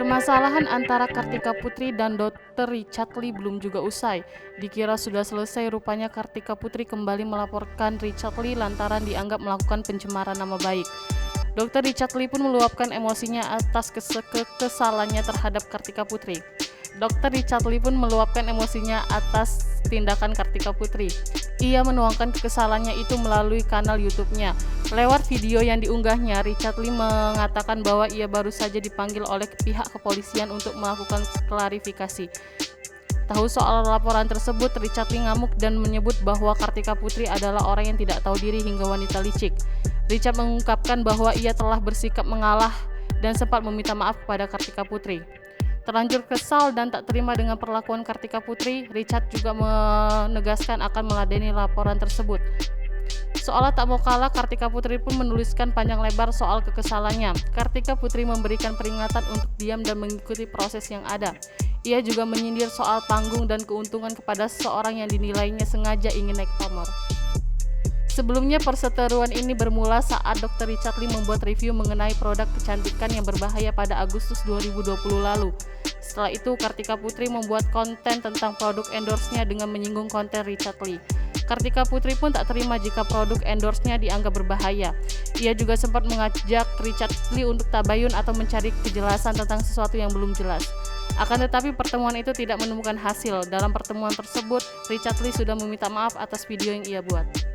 Permasalahan antara Kartika Putri dan Dr. Richard Lee belum juga usai. Dikira sudah selesai, rupanya Kartika Putri kembali melaporkan Richard Lee lantaran dianggap melakukan pencemaran nama baik. Dr. Richard Lee pun meluapkan emosinya atas kekesalannya terhadap Kartika Putri. Dr. Richard Lee pun meluapkan emosinya atas tindakan Kartika Putri. Ia menuangkan kekesalannya itu melalui kanal YouTube-nya. Lewat video yang diunggahnya, Richard Lee mengatakan bahwa ia baru saja dipanggil oleh pihak kepolisian untuk melakukan klarifikasi. Tahu soal laporan tersebut, Richard Lee ngamuk dan menyebut bahwa Kartika Putri adalah orang yang tidak tahu diri hingga wanita licik. Richard mengungkapkan bahwa ia telah bersikap mengalah dan sempat meminta maaf kepada Kartika Putri. Terlanjur kesal dan tak terima dengan perlakuan Kartika Putri, Richard juga menegaskan akan meladeni laporan tersebut. Seolah tak mau kalah, Kartika Putri pun menuliskan panjang lebar soal kekesalannya. Kartika Putri memberikan peringatan untuk diam dan mengikuti proses yang ada. Ia juga menyindir soal panggung dan keuntungan kepada seseorang yang dinilainya sengaja ingin naik pamor. Sebelumnya, perseteruan ini bermula saat Dr. Richard Lee membuat review mengenai produk kecantikan yang berbahaya pada Agustus 2020 lalu. Setelah itu, Kartika Putri membuat konten tentang produk endorse-nya dengan menyinggung konten Richard Lee. Kartika Putri pun tak terima jika produk endorse-nya dianggap berbahaya. Ia juga sempat mengajak Richard Lee untuk tabayun atau mencari kejelasan tentang sesuatu yang belum jelas. Akan tetapi pertemuan itu tidak menemukan hasil. Dalam pertemuan tersebut, Richard Lee sudah meminta maaf atas video yang ia buat.